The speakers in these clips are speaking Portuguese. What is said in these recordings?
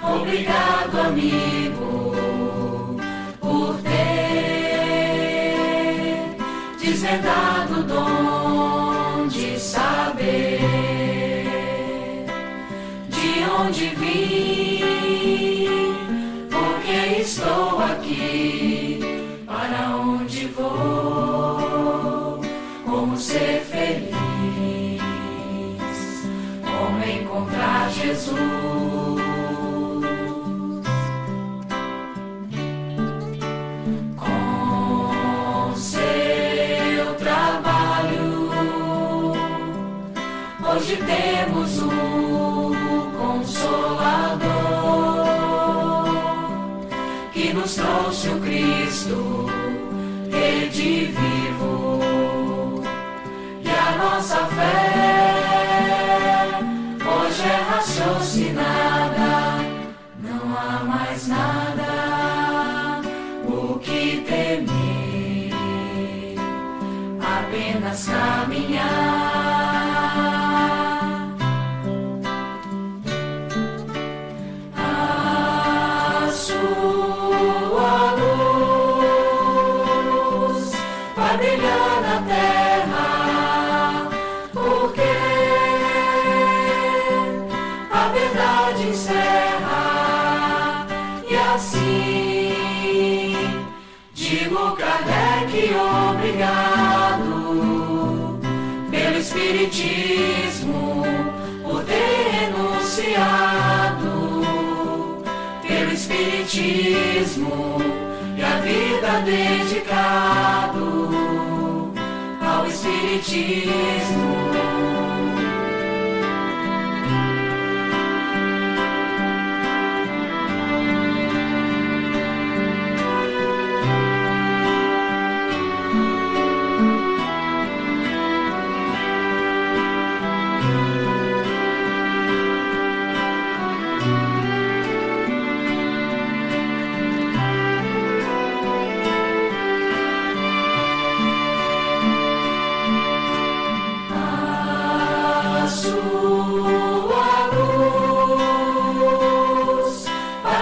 Obrigado, amigo, por ter desvendado o dom de saber de onde vim, porque estou aqui, para onde vou, como ser feliz, como encontrar Jesus. Hoje temos um Consolador que nos trouxe o Cristo, rede vivo, e a nossa fé hoje é raciocinada. Não há mais nada o que temer, apenas caminhar. Brilhar na terra, porque a verdade encerra, e assim digo Kardec, obrigado pelo Espiritismo, por ter renunciado, pelo Espiritismo e a vida dedicado ao Espiritismo.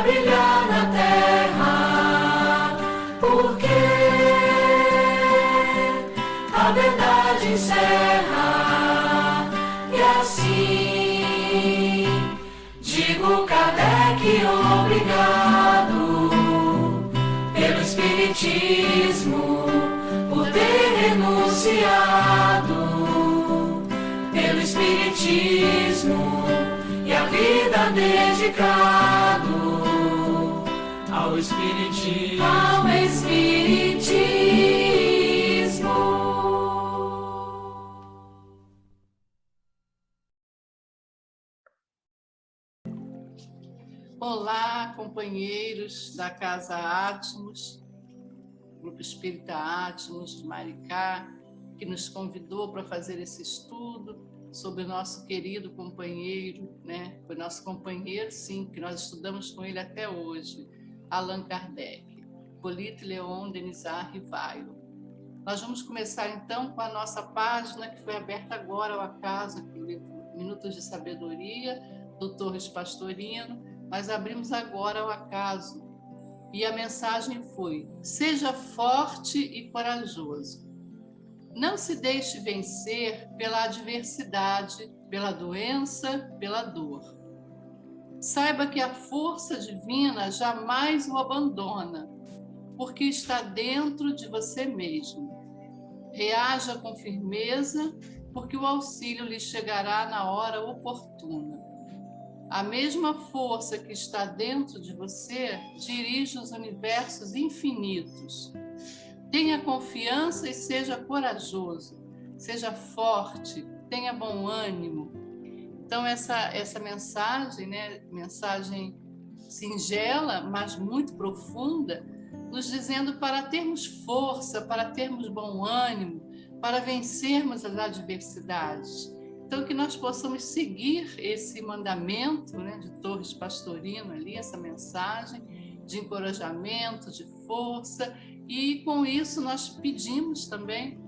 Brilhar na terra, porque a verdade encerra, e assim digo Kardec, obrigado pelo Espiritismo, por ter renunciado, pelo Espiritismo e a vida dedicado ao Espiritismo. Ao Espiritismo. Olá, companheiros da Casa Atmos, Grupo Espírita Atmos de Maricá, que nos convidou para fazer esse estudo sobre o nosso querido companheiro, né? Foi nosso companheiro, sim, que nós estudamos com ele até hoje, Allan Kardec, Hippolyte Léon Denisard Rivailo. Nós vamos começar então com a nossa página que foi aberta agora ao acaso, aqui no livro Minutos de Sabedoria, do Torres Pastorino. Nós abrimos agora ao acaso e a mensagem foi: seja forte e corajoso. Não se deixe vencer pela adversidade, pela doença, pela dor. Saiba que a força divina jamais o abandona, porque está dentro de você mesmo. Reaja com firmeza, porque o auxílio lhe chegará na hora oportuna. A mesma força que está dentro de você dirige os universos infinitos. Tenha confiança e seja corajoso, seja forte, tenha bom ânimo. Então essa mensagem, né, mensagem singela, mas muito profunda, nos dizendo para termos força, para termos bom ânimo, para vencermos as adversidades. Então Então, que nós possamos seguir esse mandamento, né, de Torres Pastorino ali, essa mensagem de encorajamento, de força, e com isso nós pedimos também,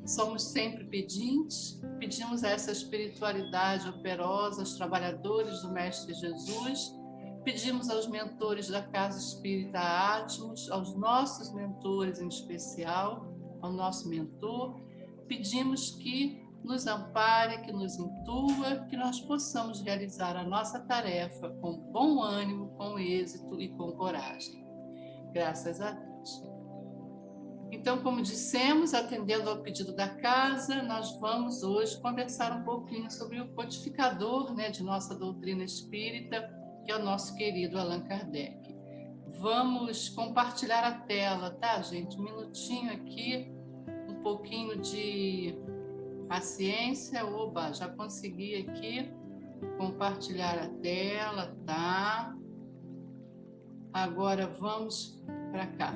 somos sempre pedintes, pedimos a essa espiritualidade operosa, aos trabalhadores do Mestre Jesus, pedimos aos mentores da Casa Espírita Atmos, aos nossos mentores em especial, ao nosso mentor, pedimos que nos ampare, que nos intua, que nós possamos realizar a nossa tarefa com bom ânimo, com êxito e com coragem. Graças a Deus. Então, como dissemos, atendendo ao pedido da casa, nós vamos hoje conversar um pouquinho sobre o codificador, né, de nossa doutrina espírita, que é o nosso querido Allan Kardec. Vamos compartilhar a tela, tá, gente? Um minutinho aqui, um pouquinho de paciência. Oba, já consegui aqui compartilhar a tela, tá? Agora vamos para cá.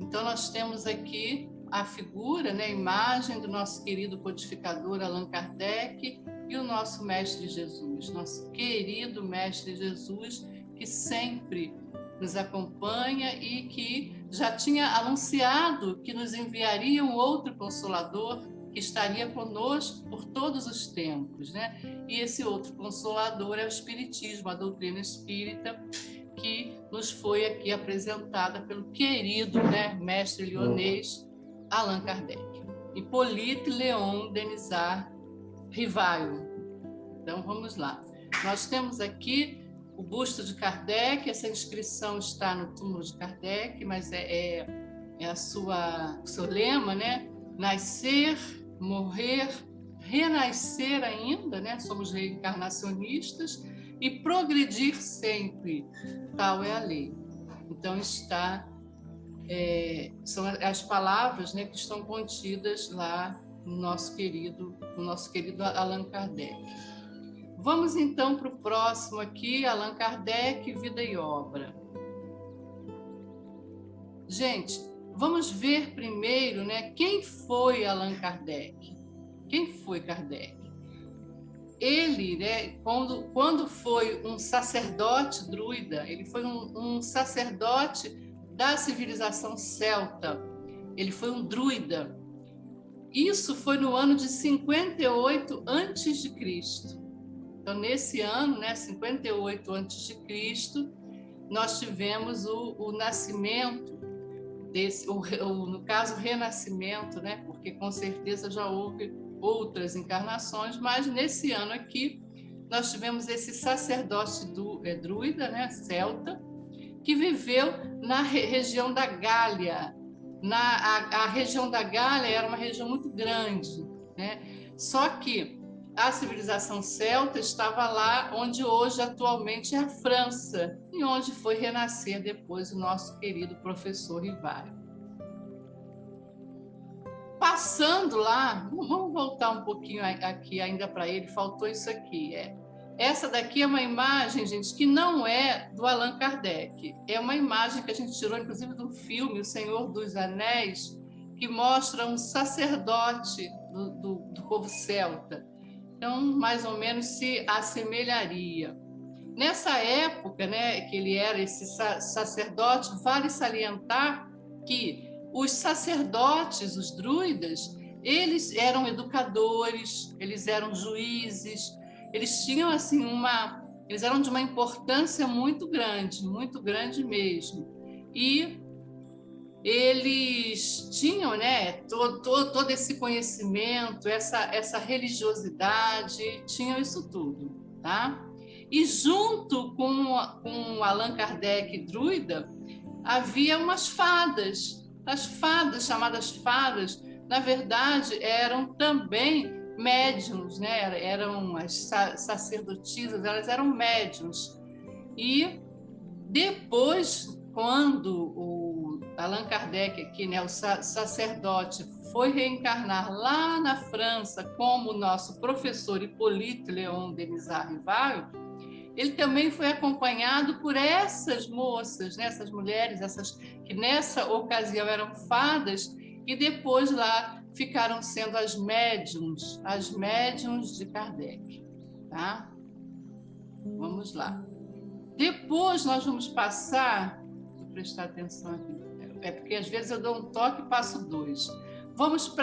Então, nós temos aqui a figura, né, a imagem do nosso querido codificador Allan Kardec e o nosso Mestre Jesus, nosso querido Mestre Jesus, que sempre nos acompanha e que já tinha anunciado que nos enviaria um outro Consolador que estaria conosco por todos os tempos, né? E esse outro Consolador é o Espiritismo, a doutrina espírita, que nos foi aqui apresentada pelo querido, né, mestre lyonês Allan Kardec. Hippolyte Léon Denisard Rivail. Então, vamos lá. Nós temos aqui o busto de Kardec, essa inscrição está no túmulo de Kardec, mas é o seu lema, né? Nascer, morrer, renascer ainda, né? Somos reencarnacionistas, e progredir sempre, tal é a lei. Então, são as palavras, né, que estão contidas lá no nosso querido Allan Kardec. Vamos então para o próximo aqui, Allan Kardec, Vida e Obra. Gente, vamos ver primeiro, né, quem foi Allan Kardec? Quem foi Kardec? Ele, né, quando foi um sacerdote druida, ele foi um sacerdote da civilização celta, ele foi um druida. Isso foi no ano de 58 a.C. Então, nesse ano, né, 58 a.C., nós tivemos o nascimento desse, no caso, o renascimento, né, porque com certeza já houve outras encarnações, mas nesse ano aqui nós tivemos esse sacerdote druida, né, celta, que viveu na região da Gália. A região da Gália era uma região muito grande, né? Só que a civilização celta estava lá onde hoje atualmente é a França, e onde foi renascer depois o nosso querido professor Rivail. Passando lá, vamos voltar um pouquinho aqui ainda para ele, faltou isso aqui. Essa daqui é uma imagem, gente, que não é do Allan Kardec. É uma imagem que a gente tirou, inclusive, do filme O Senhor dos Anéis, que mostra um sacerdote do povo celta. Então, mais ou menos se assemelharia. Nessa época, né, que ele era esse sacerdote, vale salientar que os sacerdotes, os druidas, eles eram educadores, eles eram juízes, eles tinham assim eles eram de uma importância muito grande mesmo. E eles tinham, né, todo esse conhecimento, essa religiosidade, tinham isso tudo, tá? E junto com Allan Kardec druida, havia umas fadas. As fadas, chamadas fadas, na verdade, eram também médiuns, né? Eram as sacerdotisas, elas eram médiuns. E depois, quando o Allan Kardec, aqui, né, o sacerdote, foi reencarnar lá na França como o nosso professor Hippolyte Léon Denisard Rivail, ele também foi acompanhado por essas moças, né, essas mulheres, essas que nessa ocasião eram fadas, e depois lá ficaram sendo as médiums de Kardec, tá? Vamos lá. Depois nós vamos passar, vou prestar atenção aqui, porque às vezes eu dou um toque e passo 2. Vamos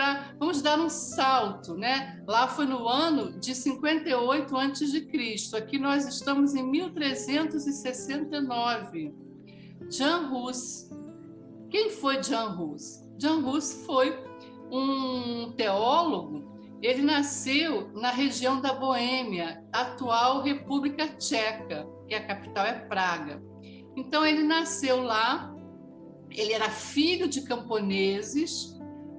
dar um salto, né? Lá foi no ano de 58 a.C. Aqui nós estamos em 1369. Jan Hus. Quem foi Jan Hus? Jan Hus foi um teólogo. Ele nasceu na região da Boêmia, atual República Tcheca, que a capital é Praga. Então ele nasceu lá. Ele era filho de camponeses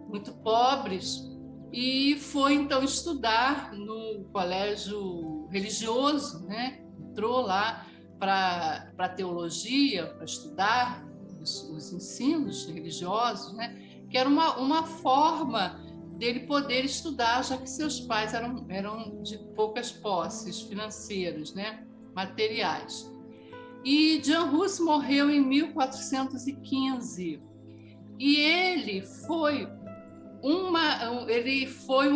muito pobres e foi então estudar no colégio religioso, né? Entrou lá para teologia, para estudar os ensinos religiosos, né? Que era uma forma dele poder estudar, já que seus pais eram de poucas posses financeiras, né? Materiais. E Jan Hus morreu em 1415 e ele foi um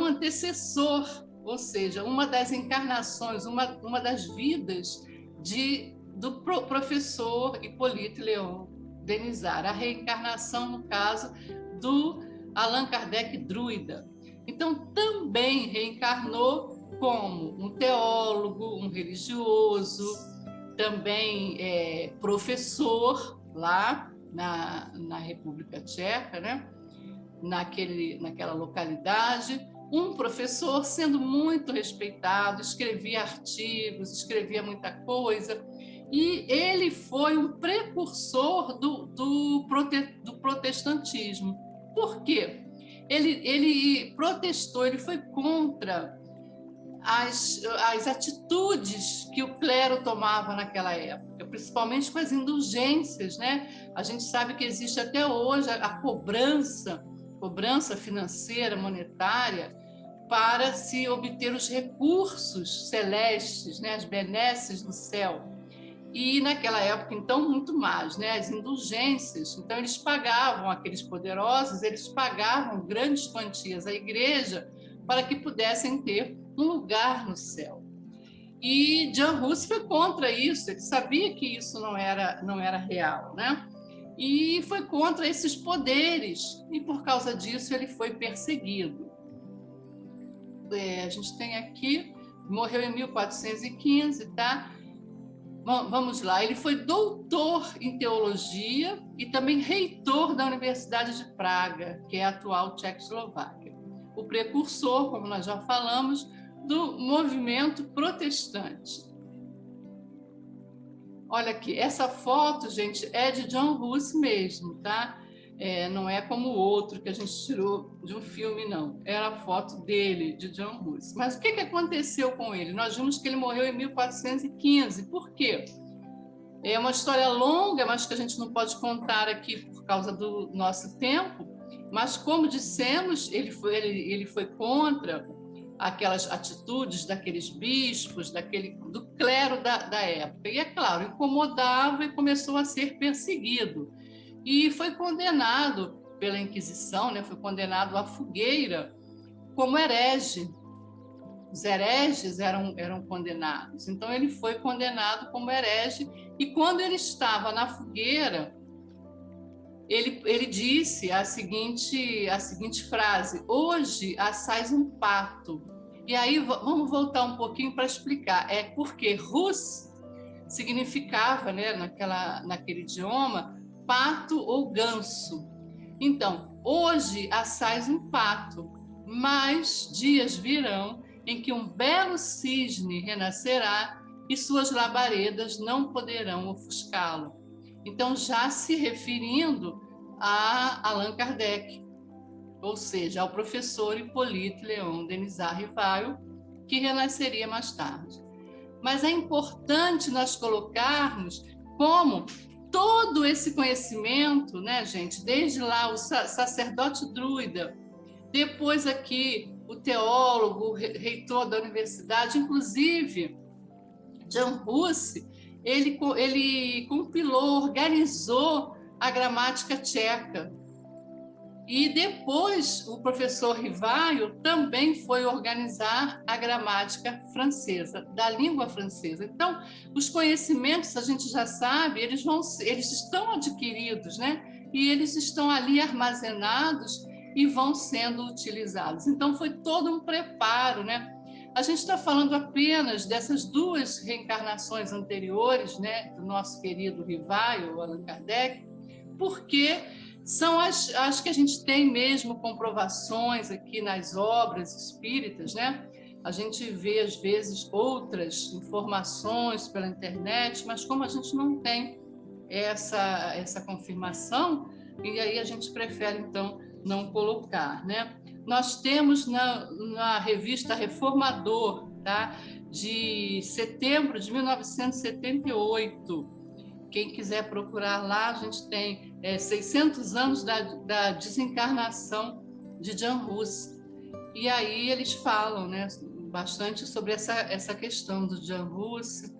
antecessor, ou seja, uma das encarnações, uma das vidas do professor Hippolyte Léon Denisard, a reencarnação, no caso, do Allan Kardec druida. Então, também reencarnou como um teólogo, um religioso, também professor lá na República Tcheca, né? Naquela localidade, um professor sendo muito respeitado, escrevia artigos, escrevia muita coisa, e ele foi um precursor do protestantismo. Por quê? Ele protestou, ele foi contra as atitudes que o clero tomava naquela época, principalmente com as indulgências, né? A gente sabe que existe até hoje a cobrança financeira, monetária, para se obter os recursos celestes, né? As benesses do céu. E naquela época, então, muito mais, né? As indulgências. Então, eles pagavam, aqueles poderosos, eles pagavam grandes quantias à igreja para que pudessem ter um lugar no céu. E Jan Hus foi contra isso, ele sabia que isso não era real, né? E foi contra esses poderes, e por causa disso ele foi perseguido. A gente tem aqui, morreu em 1415, tá? Vamos lá, ele foi doutor em teologia e também reitor da Universidade de Praga, que é a atual Tchecoslováquia. O precursor, como nós já falamos, do movimento protestante. Olha aqui, essa foto, gente, é de Jan Hus mesmo, tá? Não é como o outro que a gente tirou de um filme, não. Era a foto dele, de Jan Hus. Mas o que aconteceu com ele? Nós vimos que ele morreu em 1415. Por quê? É uma história longa, mas que a gente não pode contar aqui por causa do nosso tempo. Mas, como dissemos, ele foi contra aquelas atitudes daqueles bispos, do clero da época. E, é claro, incomodava e começou a ser perseguido. E foi condenado pela Inquisição, né? Foi condenado à fogueira como herege. Os hereges eram condenados. Então, ele foi condenado como herege. E, quando ele estava na fogueira, ele disse a seguinte frase: hoje assais um pato. E aí vamos voltar um pouquinho para explicar. Porque Rus significava, né, naquele idioma, pato ou ganso. Então, hoje assais um pato, mas dias virão em que um belo cisne renascerá e suas labaredas não poderão ofuscá-lo. Então, já se referindo a Allan Kardec, ou seja, ao professor Hippolyte Léon Denisard Rivail, que renasceria mais tarde. Mas é importante nós colocarmos como todo esse conhecimento, né, gente, desde lá o sacerdote druida, depois aqui o teólogo, o reitor da universidade, inclusive Jan Hus, ele compilou, organizou a gramática tcheca. E depois o professor Rivaio também foi organizar a gramática francesa, da língua francesa. Então, os conhecimentos, a gente já sabe, eles estão adquiridos, né? E eles estão ali armazenados e vão sendo utilizados. Então, foi todo um preparo, né? A gente está falando apenas dessas duas reencarnações anteriores, né, do nosso querido Rivaio, Allan Kardec, porque são as que a gente tem mesmo comprovações aqui nas obras espíritas, né? A gente vê, às vezes, outras informações pela internet, mas como a gente não tem essa confirmação, e aí a gente prefere, então, não colocar, né? Nós temos na revista Reformador, tá? De setembro de 1978. Quem quiser procurar lá, a gente tem 600 anos da desencarnação de Jan Hus. E aí eles falam, né, bastante sobre essa questão do Jan Hus,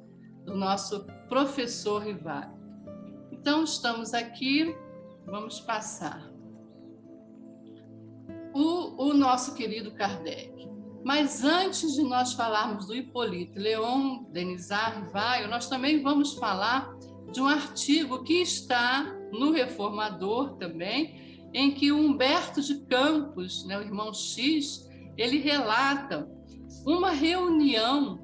do nosso professor Rivaio. Então, estamos aqui, vamos passar. O nosso querido Kardec. Mas antes de nós falarmos do Hippolyte Léon Denisard Rivaio, nós também vamos falar de um artigo que está no Reformador também, em que o Humberto de Campos, né, o irmão X, ele relata uma reunião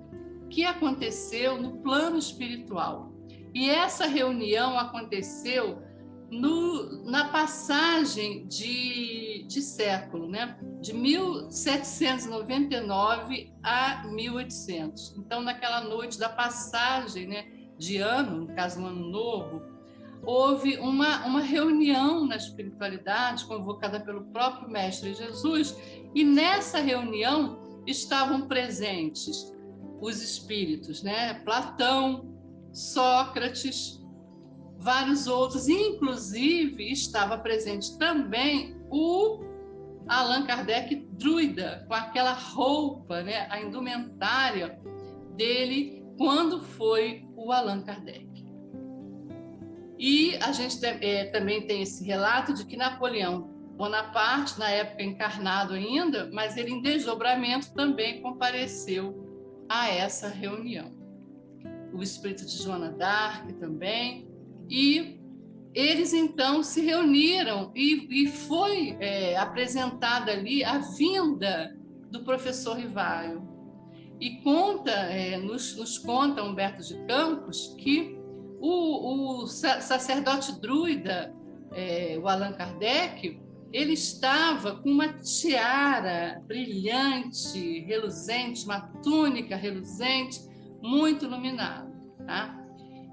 que aconteceu no plano espiritual. E essa reunião aconteceu na passagem de século, né? De 1799 a 1800. Então, naquela noite da passagem, né, de ano, no caso, um ano novo, houve uma reunião na espiritualidade, convocada pelo próprio Mestre Jesus, e nessa reunião estavam presentes os espíritos, né? Platão, Sócrates, vários outros, inclusive estava presente também o Allan Kardec druida, com aquela roupa, né, a indumentária dele, quando foi o Allan Kardec. E a gente também tem esse relato de que Napoleão Bonaparte, na época encarnado ainda, mas ele em desdobramento também compareceu a essa reunião. O espírito de Joana d'Arc também. E eles, então, se reuniram e foi apresentada ali a vinda do professor Rivaio. E nos conta Humberto de Campos que o sacerdote druida, o Allan Kardec, ele estava com uma tiara brilhante, reluzente, uma túnica reluzente, muito iluminada, tá?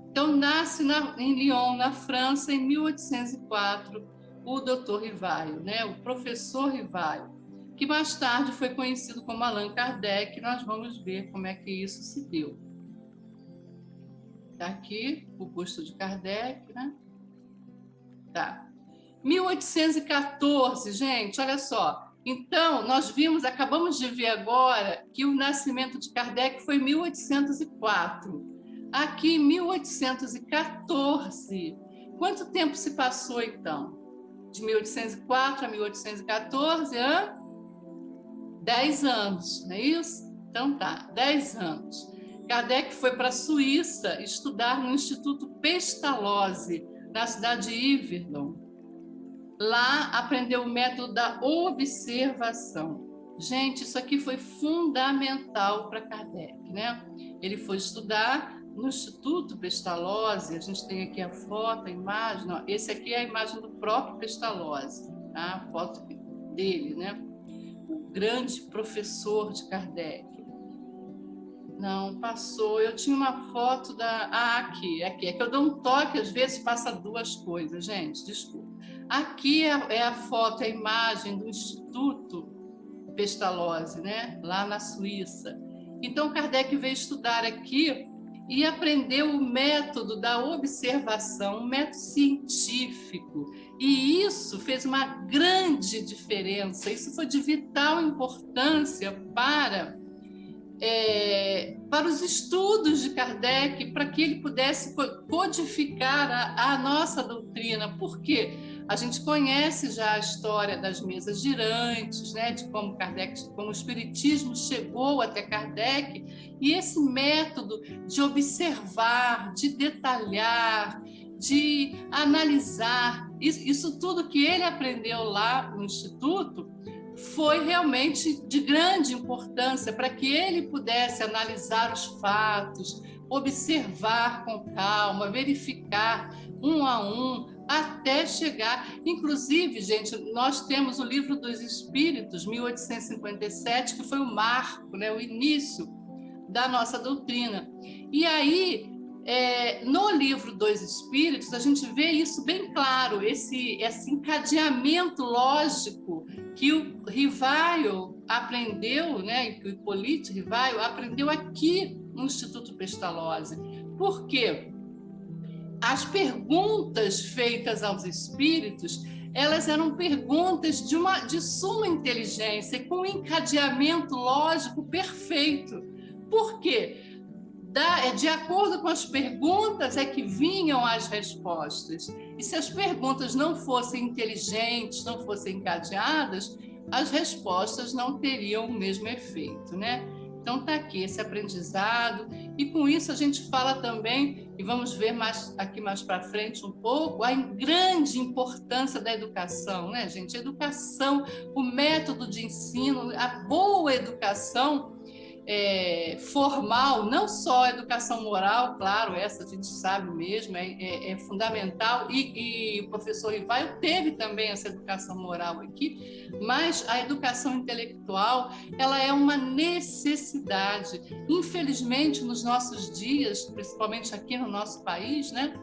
Então, nasce em Lyon, na França, em 1804, o Dr. Rivaio, né? O professor Rivaio, que mais tarde foi conhecido como Allan Kardec. Nós vamos ver como é que isso se deu. Está aqui o busto de Kardec, né? Tá. 1814, gente, olha só. Então, acabamos de ver agora que o nascimento de Kardec foi em 1804. Aqui, em 1814, quanto tempo se passou, então? De 1804 a 1814, 10 anos, não é isso? Então tá, 10 anos. Kardec foi para a Suíça estudar no Instituto Pestalozzi, na cidade de Yverdon. Lá aprendeu o método da observação. Gente, isso aqui foi fundamental para Kardec, né? Ele foi estudar no Instituto Pestalozzi. A gente tem aqui a foto, a imagem. Não, esse aqui é a imagem do próprio Pestalozzi, tá? A foto dele, né? O grande professor de Kardec. Não, passou. Eu tinha uma foto da... aqui. É que eu dou um toque, às vezes passa duas coisas, gente, desculpa. Aqui é a foto, a imagem do Instituto Pestalozzi, né? Lá na Suíça. Então, Kardec veio estudar aqui e aprendeu o método da observação, um método científico. E isso fez uma grande diferença. Isso foi de vital importância para os estudos de Kardec, para que ele pudesse codificar a nossa doutrina. Por quê? A gente conhece já a história das mesas girantes, né, de como o Espiritismo chegou até Kardec, e esse método de observar, de detalhar, de analisar, isso tudo que ele aprendeu lá no Instituto foi realmente de grande importância para que ele pudesse analisar os fatos, observar com calma, verificar um a um, até chegar. Inclusive, gente, nós temos o Livro dos Espíritos, 1857, que foi o marco, né, o início da nossa doutrina. E aí, no Livro dos Espíritos, a gente vê isso bem claro, esse encadeamento lógico que o Rivaio aprendeu, né, que o Hippolyte Rivaio aprendeu aqui no Instituto Pestalozzi. Por quê? As perguntas feitas aos espíritos, elas eram perguntas de suma inteligência, com um encadeamento lógico perfeito. Por quê? De acordo com as perguntas é que vinham as respostas. E se as perguntas não fossem inteligentes, não fossem encadeadas, as respostas não teriam o mesmo efeito, né? Então está aqui esse aprendizado, e com isso a gente fala também, e vamos ver aqui mais para frente um pouco, a grande importância da educação, né, gente? A educação, o método de ensino, a boa educação formal, não só a educação moral, claro, essa a gente sabe mesmo, é fundamental, e o professor Rivaio teve também essa educação moral aqui, mas a educação intelectual, ela é uma necessidade. Infelizmente, nos nossos dias, principalmente aqui no nosso país, né,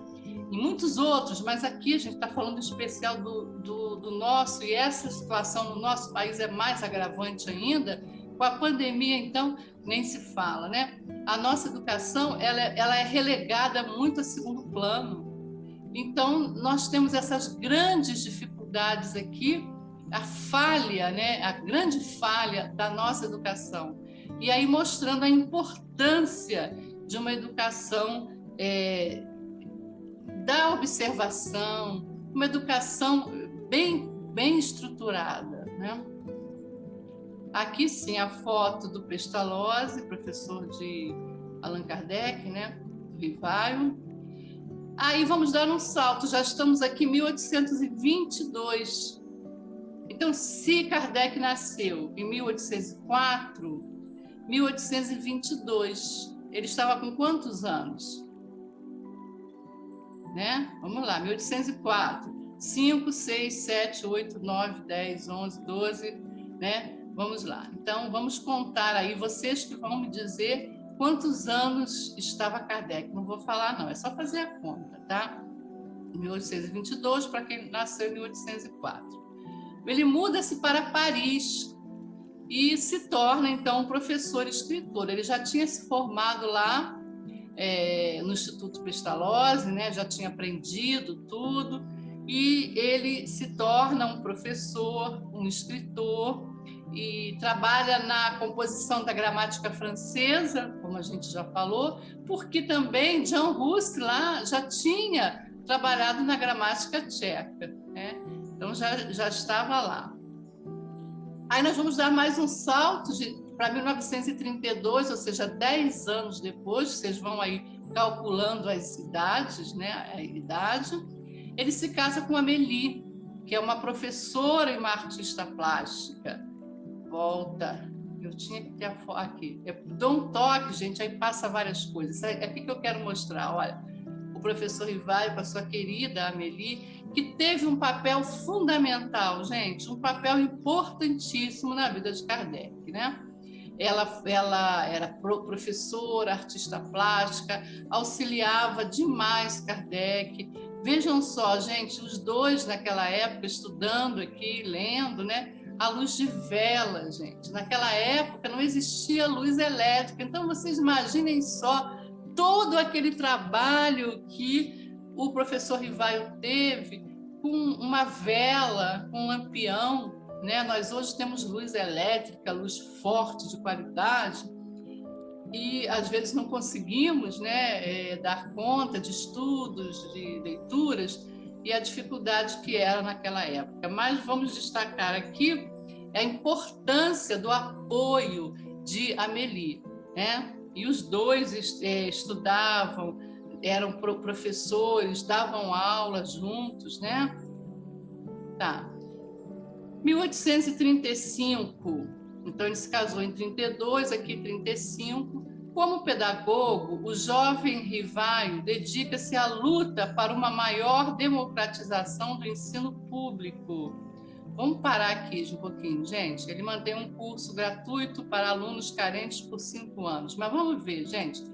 e muitos outros, mas aqui a gente está falando em especial do nosso, e essa situação no nosso país é mais agravante ainda. Com a pandemia, então, nem se fala, né? A nossa educação, ela é relegada muito a segundo plano. Então, nós temos essas grandes dificuldades aqui, a falha, né? A grande falha da nossa educação. E aí mostrando a importância de uma educação da observação, uma educação bem estruturada, né? Aqui sim a foto do Pestalozzi, professor de Allan Kardec, né, do Rivaio. Aí vamos dar um salto, já estamos aqui em 1822. Então, se Kardec nasceu em 1804, 1822, ele estava com quantos anos? Né? Vamos lá, 1804, 5, 6, 7, 8, 9, 10, 11, 12, né? Vamos lá. Então, vamos contar aí, vocês que vão me dizer quantos anos estava Kardec. Não vou falar, não, é só fazer a conta, tá? 1822, para quem nasceu em 1804. Ele muda-se para Paris e se torna, então, um professor escritor. Ele já tinha se formado lá no Instituto Pestalozzi, né? Já tinha aprendido tudo, e ele se torna um professor, um escritor, e trabalha na composição da gramática francesa, como a gente já falou, porque também Jean Rousse lá já tinha trabalhado na gramática tcheca, né? Então já estava lá. Aí nós vamos dar mais um salto para 1932, ou seja, 10 anos depois, vocês vão aí calculando as idades, né? A idade. Ele se casa com Amélie, que é uma professora e uma artista plástica. Volta, eu tinha que ter a foto aqui. Dou um toque, gente, aí passa várias coisas. É aqui que eu quero mostrar, olha, o professor Rivaio com a sua querida Amélie, que teve um papel fundamental, gente, um papel importantíssimo na vida de Kardec, né? Ela era professora, artista plástica, auxiliava demais Kardec. Vejam só, gente, os dois naquela época estudando aqui, lendo, né? À luz de vela, gente. Naquela época não existia luz elétrica, então vocês imaginem só todo aquele trabalho que o professor Rivaio teve com uma vela, com um lampião, né? Nós hoje temos luz elétrica, luz forte, de qualidade, e às vezes não conseguimos, né, dar conta de estudos, de leituras. e a dificuldade que era naquela época. Mas vamos destacar aqui a importância do apoio de Amélie, né? E os dois estudavam, eram professores, davam aula juntos, né? Tá. 1835, então ele se casou em 32, aqui 35. Como pedagogo, o jovem Rivaio dedica-se à luta para uma maior democratização do ensino público. Vamos parar aqui um pouquinho, gente. Ele mantém um curso gratuito para alunos carentes por 5 anos. Mas vamos ver, gente.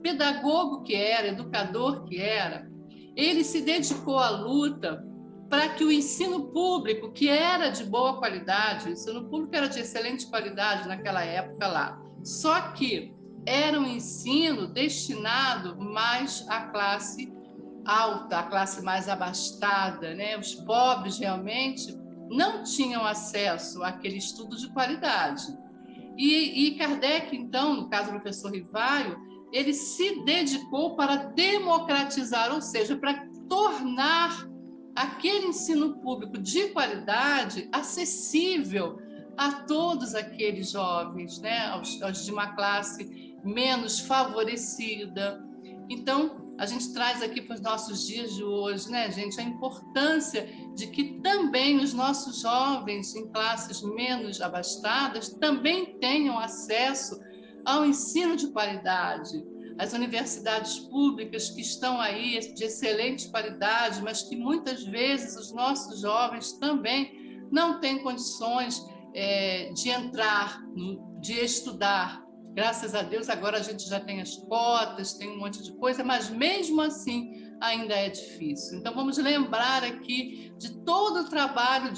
Pedagogo que era, educador que era, ele se dedicou à luta para que o ensino público, que era de boa qualidade, o ensino público era de excelente qualidade naquela época lá, só que era um ensino destinado mais à classe alta, à classe mais abastada, né? Os pobres realmente não tinham acesso àquele estudo de qualidade. E Kardec, então, no caso do professor Rivaio, ele se dedicou para democratizar, ou seja, para tornar aquele ensino público de qualidade acessível a todos aqueles jovens, né? aos de uma classe menos favorecida. Então, a gente traz aqui para os nossos dias de hoje, né, gente, a importância de que também os nossos jovens em classes menos abastadas também tenham acesso ao ensino de qualidade. As universidades públicas que estão aí de excelente qualidade, mas que muitas vezes os nossos jovens também não têm condições de entrar, de estudar. Graças a Deus, agora a gente já tem as cotas, tem um monte de coisa, mas mesmo assim ainda é difícil. Então, vamos lembrar aqui de todo o trabalho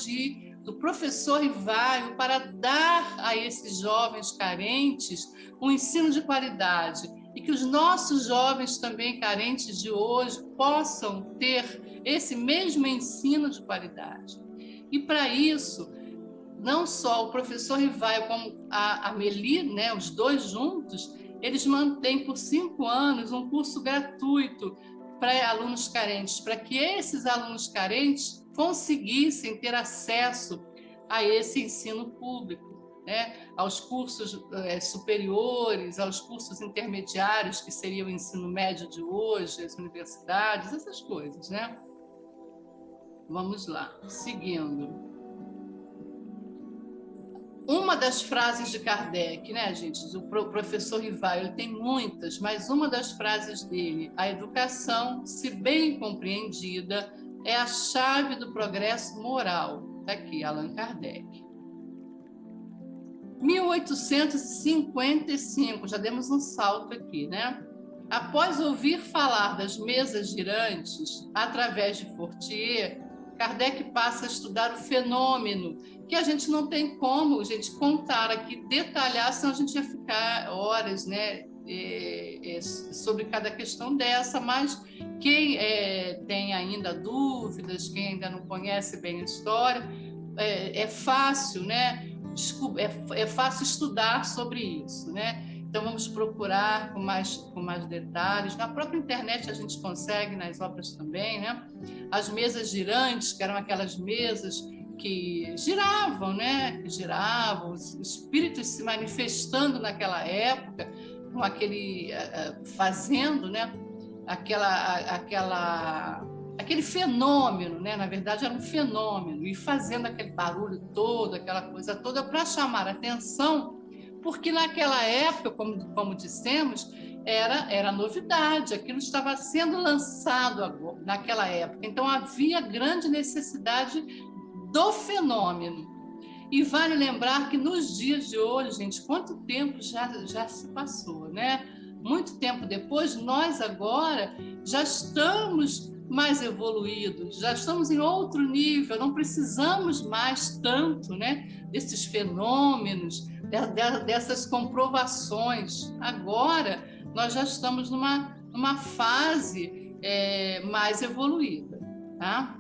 do professor Rivaio para dar a esses jovens carentes um ensino de qualidade e que os nossos jovens também carentes de hoje possam ter esse mesmo ensino de qualidade. E para isso, não só o professor Rivaio como a Amélie, né, os dois juntos, eles mantêm por 5 anos um curso gratuito para alunos carentes, para que esses alunos carentes conseguissem ter acesso a esse ensino público, né, aos cursos superiores, aos cursos intermediários, que seria o ensino médio de hoje, as universidades, essas coisas, né? Vamos lá, seguindo. Uma das frases de Kardec, né, gente, do professor Rivaio, ele tem muitas, mas uma das frases dele, a educação, se bem compreendida, é a chave do progresso moral. Está aqui, Allan Kardec. 1855, já demos um salto aqui, né? Após ouvir falar das mesas girantes, através de Fortier, Kardec passa a estudar o fenômeno, que a gente não tem como, gente, contar aqui, detalhar, senão a gente ia ficar horas, né, sobre cada questão dessa, mas quem tem ainda dúvidas, quem ainda não conhece bem a história, é fácil, né, é fácil estudar sobre isso, né? Então, vamos procurar com mais detalhes. Na própria internet a gente consegue, nas obras também, né? As mesas girantes, que eram aquelas mesas que giravam, né? Que giravam, os espíritos se manifestando naquela época, com aquele, fazendo, né? Aquele fenômeno, né? Na verdade, era um fenômeno, e fazendo aquele barulho todo, aquela coisa toda, para chamar a atenção, porque naquela época, como dissemos, era novidade, aquilo estava sendo lançado naquela época. Então, havia grande necessidade do fenômeno. E vale lembrar que nos dias de hoje, gente, quanto tempo já se passou, né? Muito tempo depois, nós agora já estamos mais evoluídos, já estamos em outro nível, não precisamos mais tanto, né, desses fenômenos, dessas comprovações. Agora, nós já estamos numa fase mais evoluída, tá?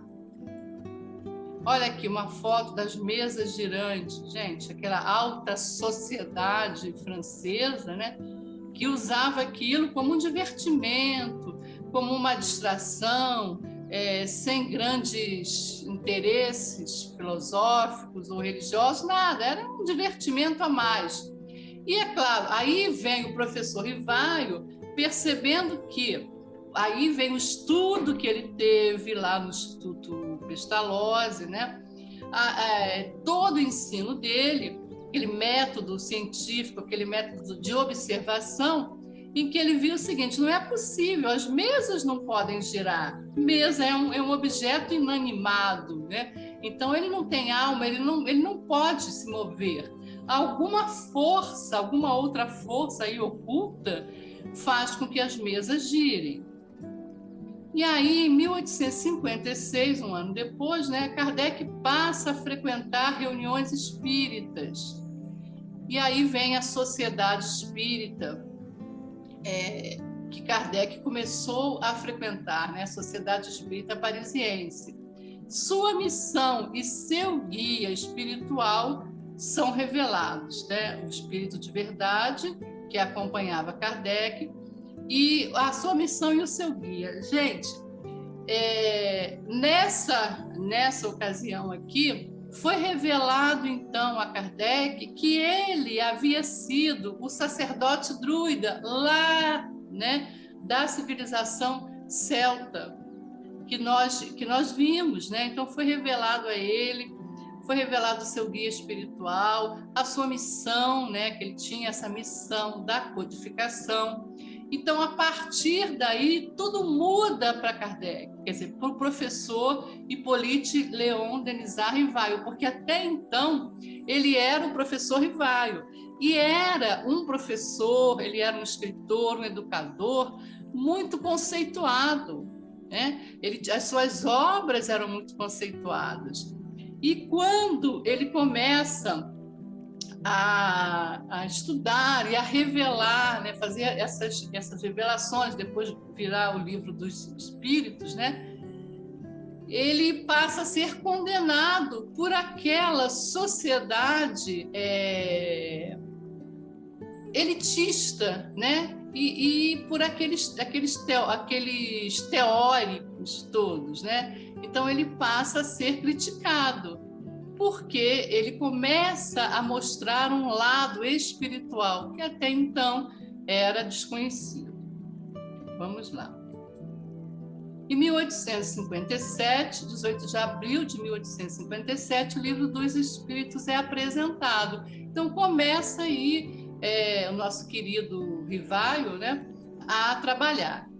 Olha aqui uma foto das mesas girantes, gente, aquela alta sociedade francesa, né, que usava aquilo como um divertimento, como uma distração, sem grandes interesses filosóficos ou religiosos, nada, era um divertimento a mais. E é claro, aí vem o professor Rivaio percebendo que aí vem o estudo que ele teve lá no Instituto Pestalozzi, né? Todo o ensino dele, aquele método científico, aquele método de observação, em que ele viu o seguinte: não é possível, as mesas não podem girar. Mesa é um objeto inanimado, né? Então ele não tem alma, ele não pode se mover. Alguma força, alguma outra força aí oculta faz com que as mesas girem. E aí, em 1856, um ano depois, né, Kardec passa a frequentar reuniões espíritas. E aí vem a Sociedade Espírita, que Kardec começou a frequentar, né, a Sociedade Espírita Parisiense. Sua missão e seu guia espiritual são revelados, né? O Espírito de Verdade, que acompanhava Kardec, e a sua missão e o seu guia. Gente, nessa ocasião aqui, foi revelado então a Kardec que ele havia sido o sacerdote druida lá, né, da civilização celta que nós vimos, né? Então foi revelado a ele, foi revelado o seu guia espiritual, a sua missão, né, que ele tinha essa missão da codificação. Então, a partir daí, tudo muda para Kardec, quer dizer, para o professor Hippolyte Léon Denisard Rivaio, porque até então ele era o professor Rivaio, e era um professor, ele era um escritor, um educador muito conceituado, né? As suas obras eram muito conceituadas. E quando ele começa a estudar e a revelar, né, fazer essas revelações, depois de virar o livro dos Espíritos, né, ele passa a ser condenado por aquela sociedade elitista, né, e por aqueles teóricos todos, né? Então ele passa a ser criticado, porque ele começa a mostrar um lado espiritual que até então era desconhecido. Vamos lá. Em 1857, 18 de abril de 1857, o Livro dos Espíritos é apresentado. Então começa aí o nosso querido Rivaio, né, a trabalhar.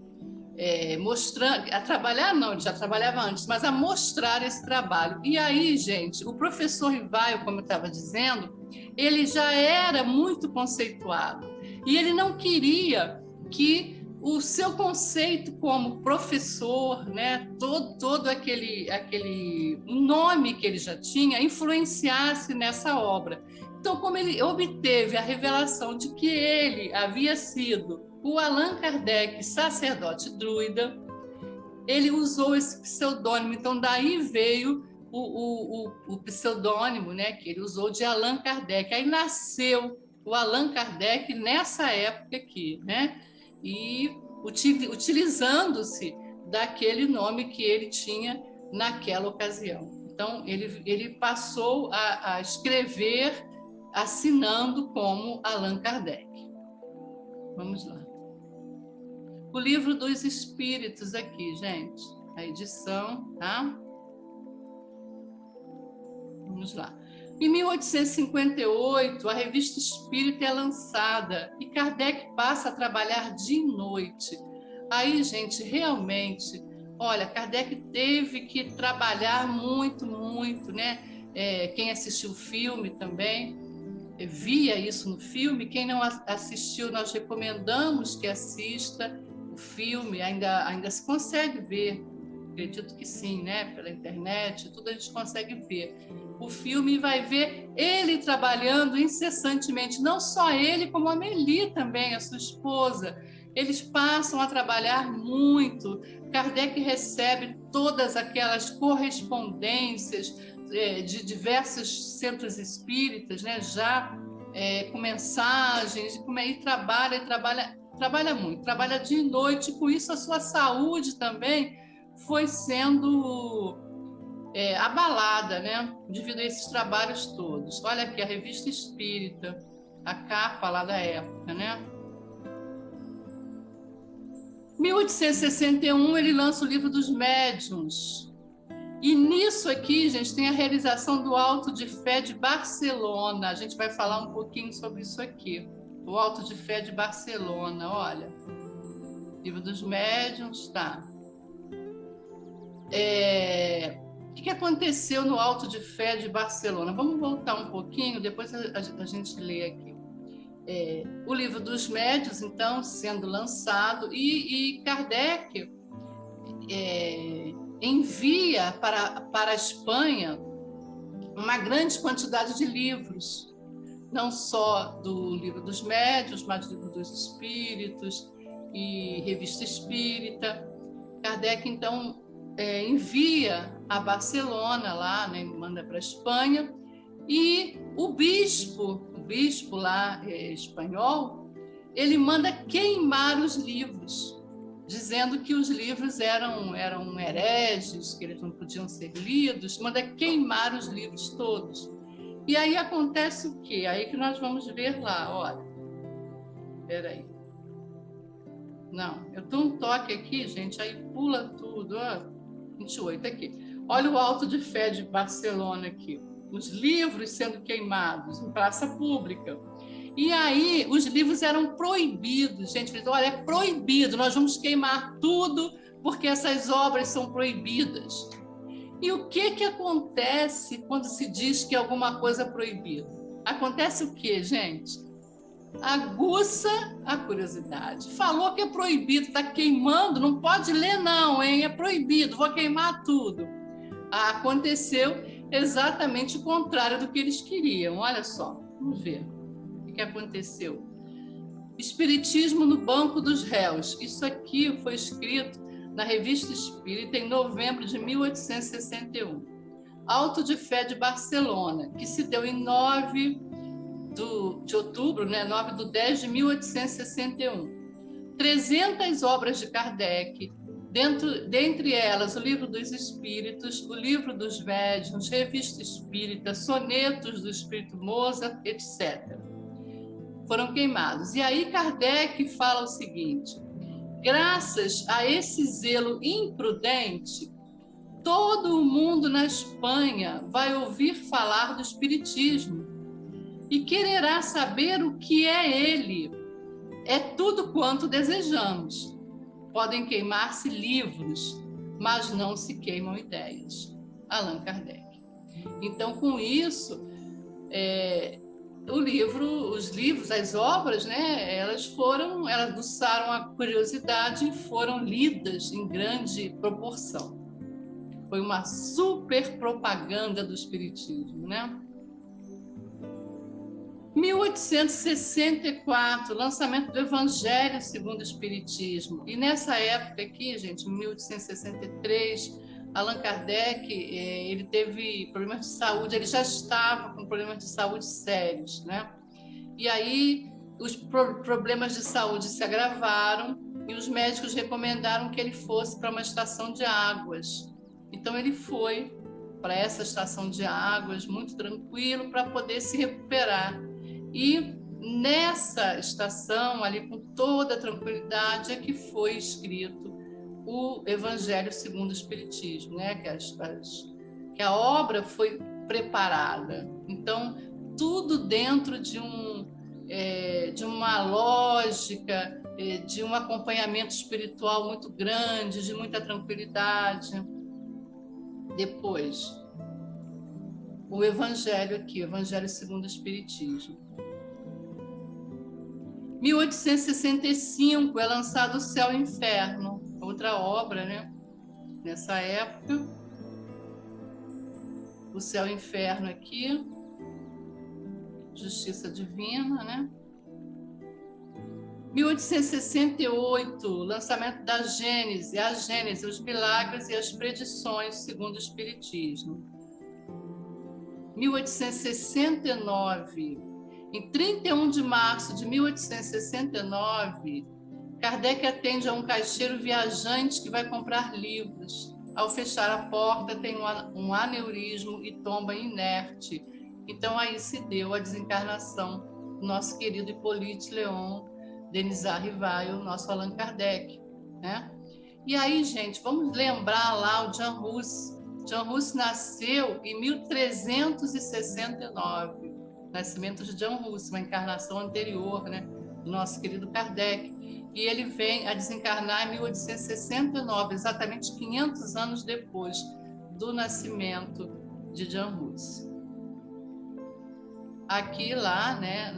Mostrando, a trabalhar não, ele já trabalhava antes, mas a mostrar esse trabalho. E aí, gente, o professor Rivaio, como eu estava dizendo, ele já era muito conceituado e ele não queria que o seu conceito como professor, né, todo aquele nome que ele já tinha, influenciasse nessa obra. Então, como ele obteve a revelação de que ele havia sido o Allan Kardec, sacerdote druida, ele usou esse pseudônimo. Então, daí veio o pseudônimo, né, que ele usou de Allan Kardec. Aí nasceu o Allan Kardec nessa época aqui, né? E utilizando-se daquele nome que ele tinha naquela ocasião. Então, ele passou a escrever assinando como Allan Kardec. Vamos lá. O Livro dos Espíritos aqui, gente. A edição, tá? Vamos lá. Em 1858, a Revista Espírita é lançada e Kardec passa a trabalhar de noite. Aí, gente, realmente, olha, Kardec teve que trabalhar muito, muito, né? Quem assistiu o filme também via isso no filme. Quem não assistiu, nós recomendamos que assista o filme. Ainda se consegue ver, acredito que sim, né? Pela internet, tudo a gente consegue ver o filme e vai ver ele trabalhando incessantemente, não só ele, como a Amélie também, a sua esposa. Eles passam a trabalhar muito. Kardec recebe todas aquelas correspondências de diversos centros espíritas, né, já com mensagens, e trabalha muito, trabalha de noite, com isso a sua saúde também foi sendo abalada, né, devido a esses trabalhos todos. Olha aqui a Revista Espírita, a capa lá da época, né? 1861 ele lança o Livro dos Médiuns. E nisso aqui, gente, tem a realização do Auto de Fé de Barcelona. A gente vai falar um pouquinho sobre isso aqui. O Auto de Fé de Barcelona, olha. Livro dos Médiuns, tá. O que aconteceu no Auto de Fé de Barcelona? Vamos voltar um pouquinho, depois a gente lê aqui. O Livro dos Médiuns, então, sendo lançado, e Kardec envia para a Espanha uma grande quantidade de livros, não só do Livro dos Médiuns, mas do Livro dos Espíritos e Revista Espírita. Kardec, então, envia a Barcelona lá, né, manda para a Espanha, e o bispo lá espanhol, ele manda queimar os livros, dizendo que os livros eram hereges, que eles não podiam ser lidos, manda queimar os livros todos. E aí acontece o quê? Aí que nós vamos ver lá, olha. Espera aí. Não, eu dou um toque aqui, gente, aí pula tudo, ó. 28 aqui. Olha o Auto de Fé de Barcelona aqui. Os livros sendo queimados em praça pública. E aí, os livros eram proibidos. Gente, eles olha, é proibido, nós vamos queimar tudo porque essas obras são proibidas. E o que acontece quando se diz que alguma coisa é proibida? Acontece o quê, gente? Aguça a curiosidade. Falou que é proibido, está queimando, não pode ler não, hein? É proibido, vou queimar tudo. Aconteceu exatamente o contrário do que eles queriam. Olha só, vamos ver o que aconteceu. Espiritismo no Banco dos Réus. Isso aqui foi escrito na Revista Espírita em novembro de 1861. Auto de Fé de Barcelona, que se deu em 9 de outubro, né, 9/10 de 1861. 300 obras de Kardec, dentre elas o Livro dos Espíritos, o Livro dos Médiuns, Revista Espírita, sonetos do Espírito Mozart, etc. Foram queimados. E aí Kardec fala o seguinte: graças a esse zelo imprudente, todo o mundo na Espanha vai ouvir falar do Espiritismo e quererá saber o que é ele. É tudo quanto desejamos. Podem queimar-se livros, mas não se queimam ideias. Allan Kardec. Então, com isso, os livros, as obras, né, elas aguçaram a curiosidade e foram lidas em grande proporção. Foi uma super propaganda do Espiritismo, né? 1864, lançamento do Evangelho segundo o Espiritismo. E nessa época aqui, gente, em 1863, Allan Kardec, ele teve problemas de saúde, ele já estava com problemas de saúde sérios, né? E aí os problemas de saúde se agravaram e os médicos recomendaram que ele fosse para uma estação de águas. Então ele foi para essa estação de águas, muito tranquilo, para poder se recuperar. E nessa estação, ali com toda a tranquilidade, é que foi escrito o Evangelho segundo o Espiritismo, né? Que a obra foi preparada. Então, tudo dentro de uma lógica, de um acompanhamento espiritual muito grande, de muita tranquilidade. Depois, o Evangelho aqui, o Evangelho segundo o Espiritismo. 1865 é lançado O Céu e o Inferno, outra obra, né? Nessa época, O Céu e o Inferno aqui, Justiça Divina, né? 1868, lançamento da Gênese, a Gênese, os milagres e as predições segundo o Espiritismo. 1869, em 31 de março de 1869, Kardec atende a um caixeiro viajante que vai comprar livros. Ao fechar a porta, tem um aneurismo e tomba inerte. Então, aí se deu a desencarnação do nosso querido Hippolyte Léon Denisard Rivail, o nosso Allan Kardec, né? E aí, gente, vamos lembrar lá o Jean Hus. Jean Hus nasceu em 1369, nascimento de Jean Hus, uma encarnação anterior, né, do nosso querido Kardec. E ele vem a desencarnar em 1869, exatamente 500 anos depois do nascimento de Jean Hus. Aqui lá, né,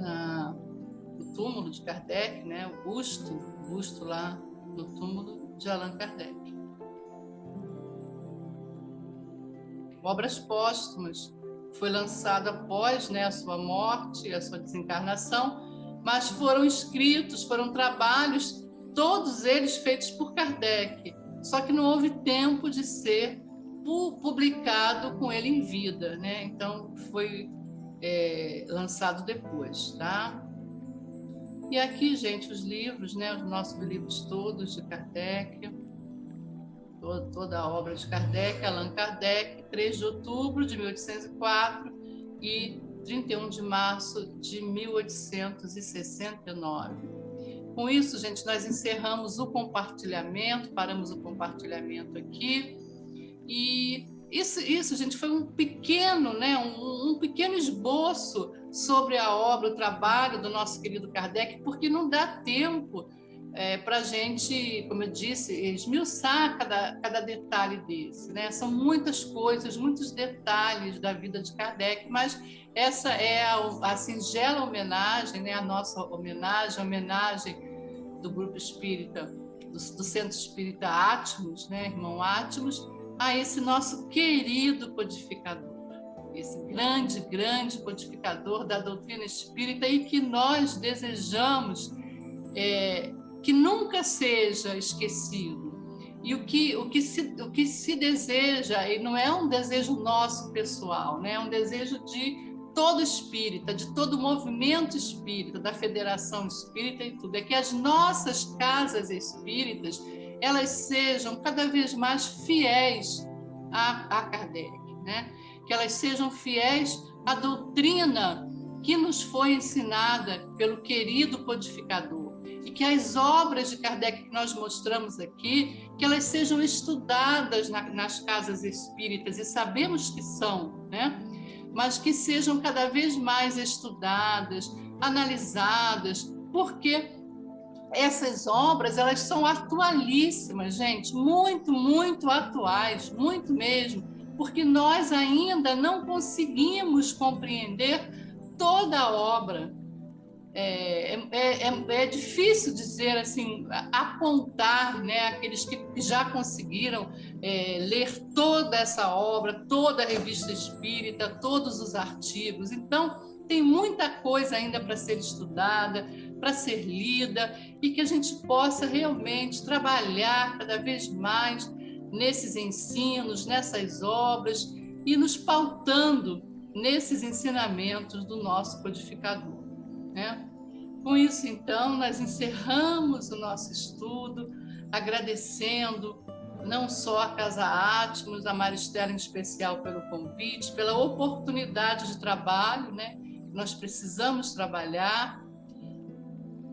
no túmulo de Kardec, né, o busto lá no túmulo de Allan Kardec. Obras póstumas, foi lançado após, né, a sua morte, a sua desencarnação, mas foram escritos, foram trabalhos, todos eles feitos por Kardec, só que não houve tempo de ser publicado com ele em vida, né? Então foi lançado depois, tá? E aqui, gente, os livros, né, os nossos livros todos de Kardec, toda a obra de Kardec, Allan Kardec, 3 de outubro de 1804 e 31 de março de 1869. Com isso, gente, nós encerramos o compartilhamento, paramos o compartilhamento aqui. E isso, gente, foi um pequeno, né, um pequeno esboço sobre a obra, o trabalho do nosso querido Kardec, porque não dá tempo para a gente, como eu disse, esmiuçar cada detalhe desse, né? São muitas coisas, muitos detalhes da vida de Kardec, mas essa é a singela homenagem, né? A nossa homenagem, a homenagem do Grupo Espírita, do Centro Espírita Átmos, né? Irmão Átmos, a esse nosso querido codificador, esse grande codificador da doutrina espírita e que nós desejamos que nunca seja esquecido. E o que se deseja, e não é um desejo nosso pessoal, né? É um desejo de todo espírita, de todo movimento espírita, da Federação Espírita e tudo, é que as nossas casas espíritas, elas sejam cada vez mais fiéis a Kardec, né? Que elas sejam fiéis à doutrina que nos foi ensinada pelo querido codificador. E que as obras de Kardec que nós mostramos aqui, que elas sejam estudadas nas casas espíritas, e sabemos que são, né? Mas que sejam cada vez mais estudadas, analisadas, porque essas obras, elas são atualíssimas, gente, muito atuais, muito mesmo, porque nós ainda não conseguimos compreender toda a obra. É difícil dizer assim, apontar, né, aqueles que já conseguiram ler toda essa obra, toda a revista espírita, todos os artigos. Então, tem muita coisa ainda para ser estudada, para ser lida, e que a gente possa realmente trabalhar cada vez mais nesses ensinos, nessas obras, e nos pautando nesses ensinamentos do nosso codificador, né? Com isso, então, nós encerramos o nosso estudo, agradecendo não só a Casa Átmos, a Maristela em especial pelo convite, pela oportunidade de trabalho, né? Nós precisamos trabalhar,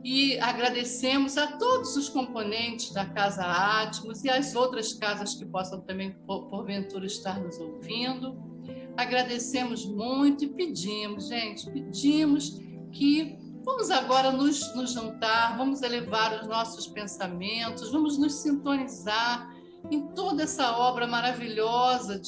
e agradecemos a todos os componentes da Casa Átmos e as outras casas que possam também, porventura, estar nos ouvindo. Agradecemos muito e pedimos, gente, que vamos agora nos juntar, vamos elevar os nossos pensamentos, vamos nos sintonizar em toda essa obra maravilhosa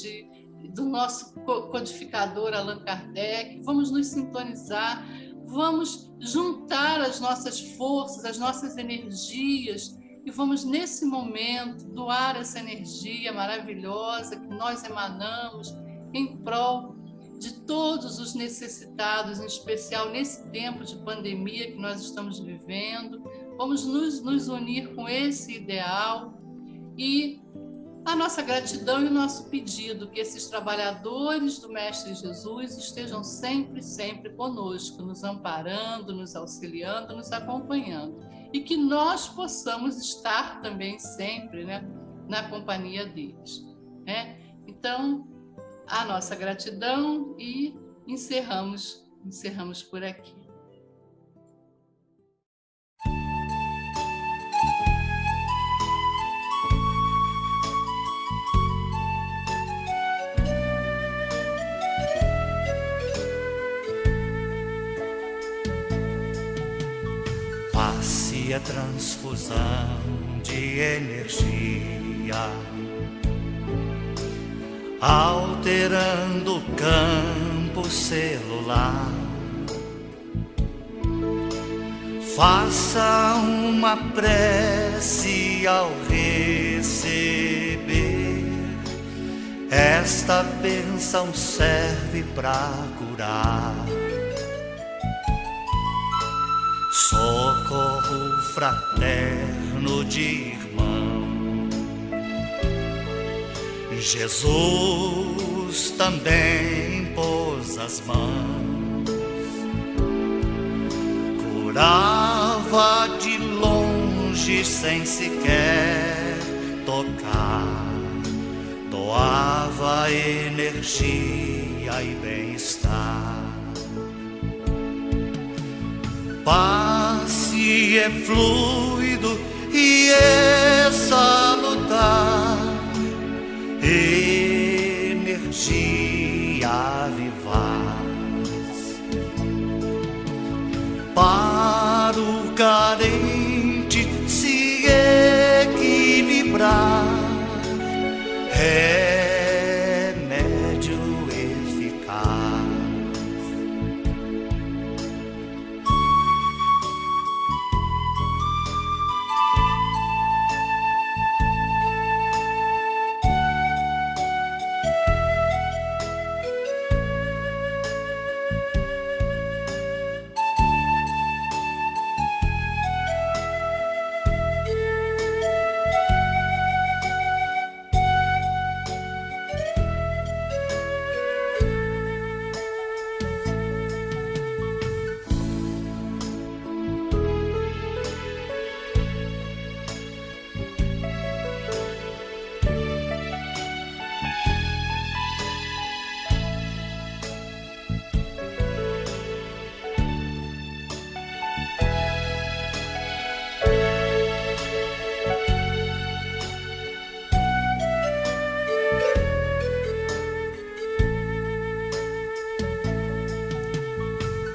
do nosso codificador Allan Kardec, vamos nos sintonizar, vamos juntar as nossas forças, as nossas energias, e vamos, nesse momento, doar essa energia maravilhosa que nós emanamos em prol de todos os necessitados, em especial nesse tempo de pandemia que nós estamos vivendo. Vamos nos unir com esse ideal, e a nossa gratidão e o nosso pedido que esses trabalhadores do Mestre Jesus estejam sempre conosco, nos amparando, nos auxiliando, nos acompanhando. e que nós possamos estar também sempre, né, na companhia deles, né? Então, a nossa gratidão e encerramos por aqui. Passe a transfusão de energia, alterando o campo celular. Faça uma prece ao receber. Esta bênção serve para curar. Socorro fraterno de irmão. Jesus também pôs as mãos, curava de longe sem sequer tocar, doava energia e bem-estar. Passe é fluido e é salutar, energia vivaz. Para o carente se equilibrar, remédio eficaz.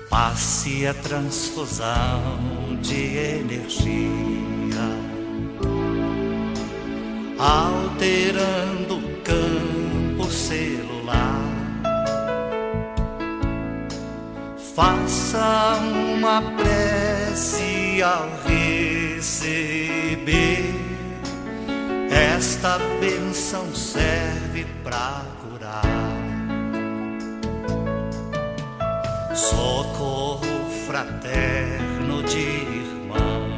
Passe a transfusão de energia, alterando o campo celular. Faça uma prece ao receber. Esta bênção serve para curar. Socorro fraterno de irmão.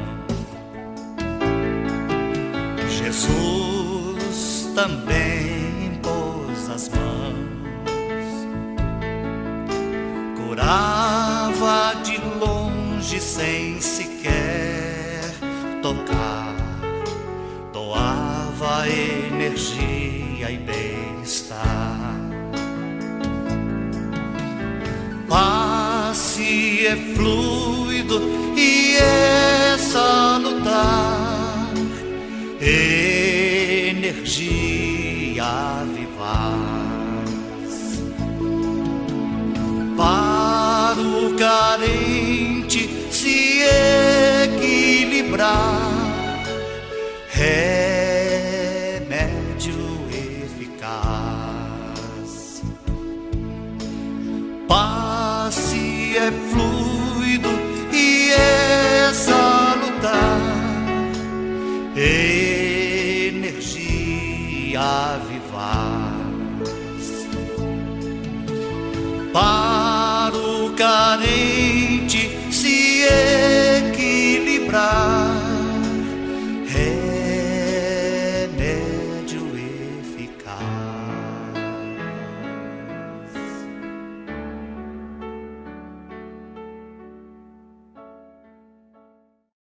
Jesus também pôs as mãos, curava de longe sem sequer tocar, doava energia e bem-estar. Passe é fluido e é salutar, energia vivaz. Para o carente se